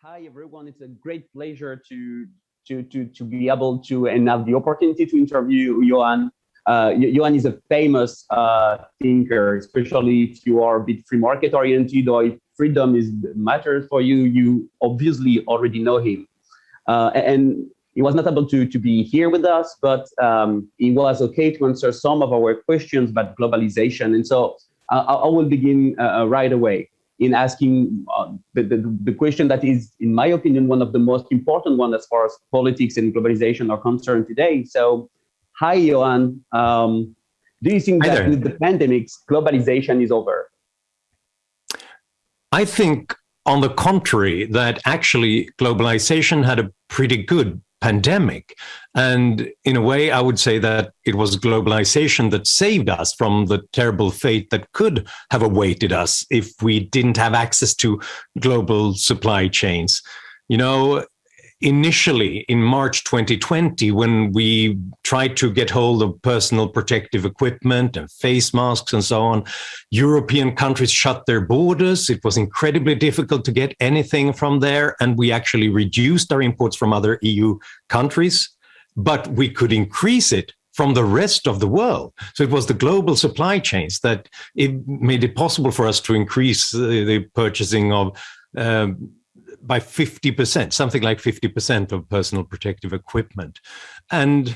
Hi everyone, it's a great pleasure to be able to and have the opportunity to interview Johan. Johan is a famous thinker, especially if you are a bit free market oriented or if freedom is matters for you. You obviously already know him, and he was not able to be here with us, but he was okay to answer some of our questions about globalization. And so I will begin right away in asking the question that is, in my opinion, one of the most important ones as far as politics and globalization are concerned today. So, hi, Johan. Do you think that with the pandemics, globalization is over? I think, on the contrary, that actually globalization had a pretty good pandemic. And in a way, I would say that it was globalization that saved us from the terrible fate that could have awaited us if we didn't have access to global supply chains. You know, initially in March 2020, when we tried to get hold of personal protective equipment and face masks and so on, European countries shut their borders. It was incredibly difficult to get anything from there. And we actually reduced our imports from other EU countries, but we could increase it from the rest of the world. So it was the global supply chains that it made it possible for us to increase the purchasing of by 50%, something like 50% of personal protective equipment. And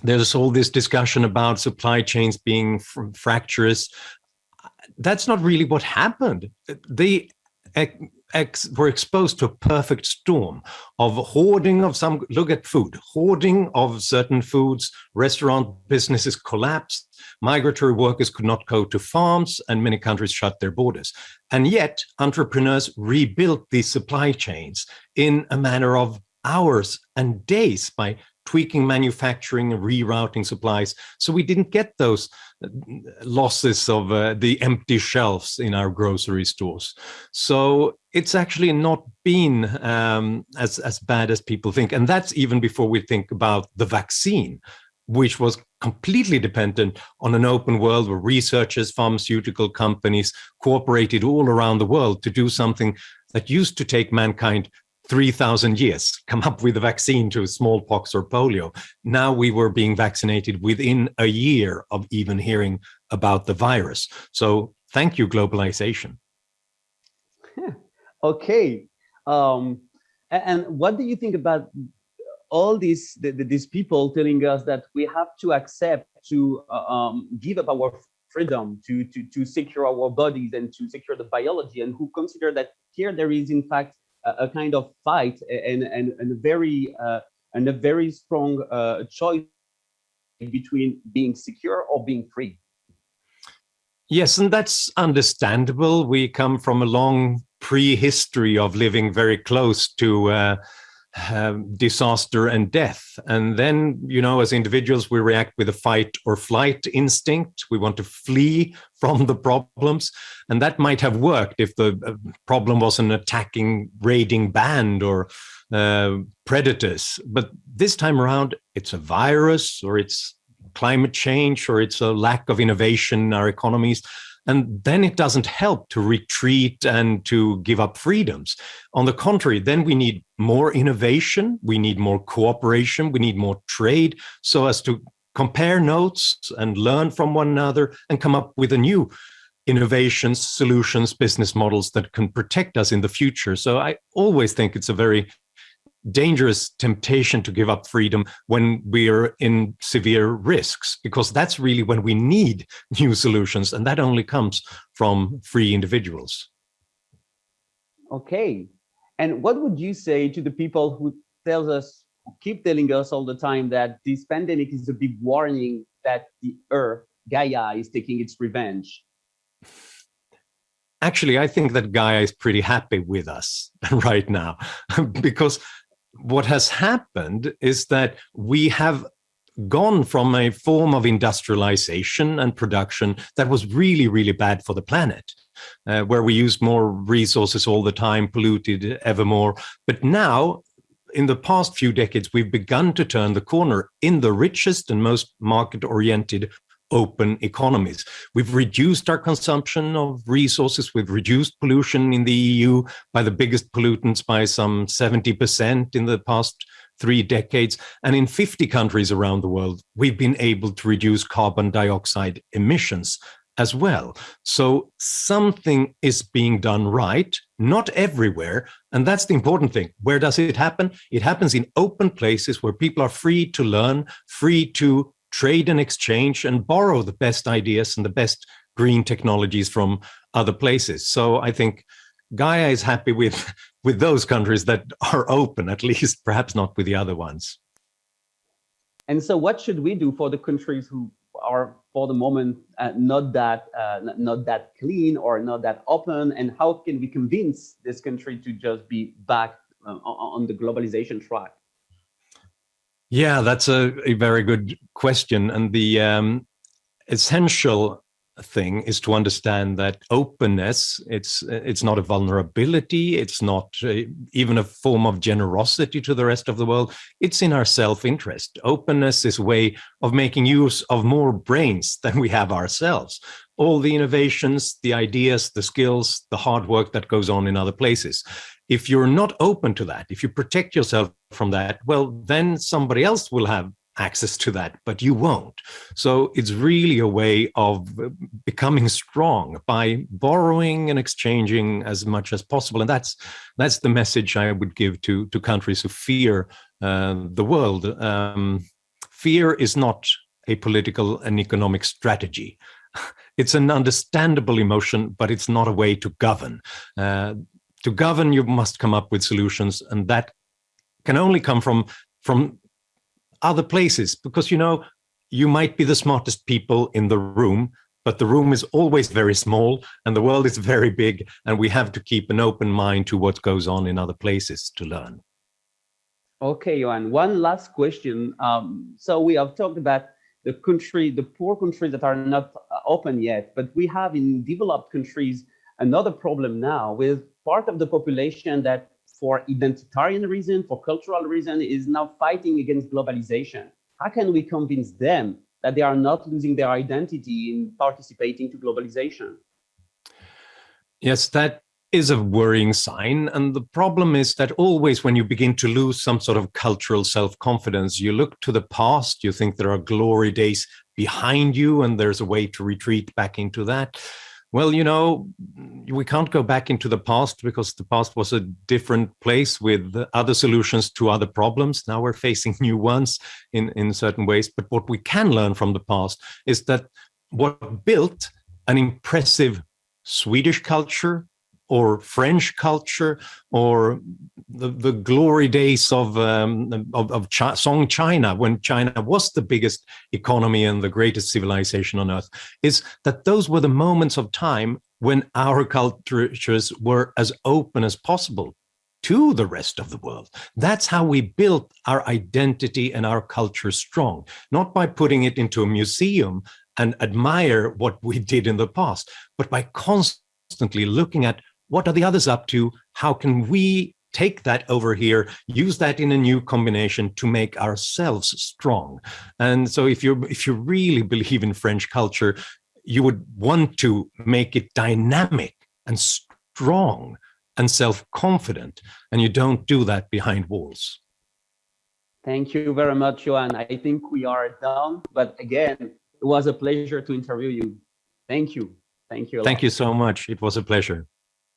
there's all this discussion about supply chains being fractious. That's not really what happened. They were exposed to a perfect storm of hoarding of some, look at food, hoarding of certain foods, restaurant businesses collapsed, migratory workers could not go to farms, and many countries shut their borders. And yet, entrepreneurs rebuilt these supply chains in a matter of hours and days by tweaking manufacturing and rerouting supplies. So we didn't get those losses of the empty shelves in our grocery stores. So it's actually not been as bad as people think. And that's even before we think about the vaccine, which was completely dependent on an open world where researchers, pharmaceutical companies cooperated all around the world to do something that used to take mankind 3,000 years, come up with a vaccine to smallpox or polio. Now we were being vaccinated within a year of even hearing about the virus. So thank you, globalization. Okay. And what do you think about all these people telling us that we have to accept to give up our freedom to secure our bodies and to secure the biology, and who consider that here there is in fact a kind of fight and a very strong choice between being secure or being free? Yes, and that's understandable. We come from a long prehistory of living very close to disaster and death. And then, you know, as individuals, we react with a fight or flight instinct. We want to flee from the problems. And that might have worked if the problem was an attacking, raiding band or predators. But this time around, it's a virus, or it's climate change, or it's a lack of innovation in our economies. And then it doesn't help to retreat and to give up freedoms. On the contrary, then we need more innovation, we need more cooperation, we need more trade, so as to compare notes and learn from one another and come up with a new innovations, solutions, business models that can protect us in the future. So I always think it's a very dangerous temptation to give up freedom when we are in severe risks, because that's really when we need new solutions, and that only comes from free individuals. Okay. And what would you say to the people who keep telling us all the time that this pandemic is a big warning that the Earth, Gaia, is taking its revenge? Actually, I think that Gaia is pretty happy with us right now, because what has happened is that we have gone from a form of industrialization and production that was really, really bad for the planet, where we used more resources all the time, polluted ever more. But now, in the past few decades, we've begun to turn the corner in the richest and most market-oriented open economies. We've reduced our consumption of resources. We've reduced pollution in the EU by the biggest pollutants by some 70% in the past 3 decades. And in 50 countries around the world, we've been able to reduce carbon dioxide emissions as well. So something is being done right, not everywhere. And that's the important thing. Where does it happen? It happens in open places where people are free to learn, free to trade and exchange and borrow the best ideas and the best green technologies from other places. So I think Gaia is happy with those countries that are open, at least, perhaps not with the other ones. And so what should we do for the countries who are, for the moment, not that clean or not that open? And how can we convince this country to just be back on the globalization track? Yeah, that's a very good question. And the essential thing is to understand that openness, it's not a vulnerability, it's not even a form of generosity to the rest of the world. It's in our self-interest. Openness is a way of making use of more brains than we have ourselves. All the innovations, the ideas, the skills, the hard work that goes on in other places. If you're not open to that, if you protect yourself from that, well, then somebody else will have access to that, but you won't. So it's really a way of becoming strong by borrowing and exchanging as much as possible. And that's the message I would give to countries who fear the world. Fear is not a political and economic strategy. It's an understandable emotion, but it's not a way to govern. To govern, you must come up with solutions, and that can only come from other places, because you might be the smartest people in the room, but the room is always very small and the world is very big, and we have to keep an open mind to what goes on in other places to learn. Okay, Johan, one last question. So we have talked about the poor countries that are not open yet, but we have in developed countries another problem now with part of the population that, for identitarian reason, for cultural reason, is now fighting against globalization. How can we convince them that they are not losing their identity in participating to globalization? Yes, that is a worrying sign. And the problem is that always when you begin to lose some sort of cultural self-confidence, you look to the past, you think there are glory days behind you, and there's a way to retreat back into that. Well, we can't go back into the past because the past was a different place with other solutions to other problems. Now we're facing new ones in certain ways. But what we can learn from the past is that what built an impressive Swedish culture or French culture or the glory days of Song China, when China was the biggest economy and the greatest civilization on earth, is that those were the moments of time when our cultures were as open as possible to the rest of the world. That's how we built our identity and our culture strong, not by putting it into a museum and admire what we did in the past, but by constantly looking at what are the others up to? How can we take that over here, use that in a new combination to make ourselves strong? And so if you really believe in French culture, you would want to make it dynamic and strong and self-confident, and you don't do that behind walls. Thank you very much, Johan. I think we are done, but again, it was a pleasure to interview you. Thank you. Thank you. Thank you so much. It was a pleasure.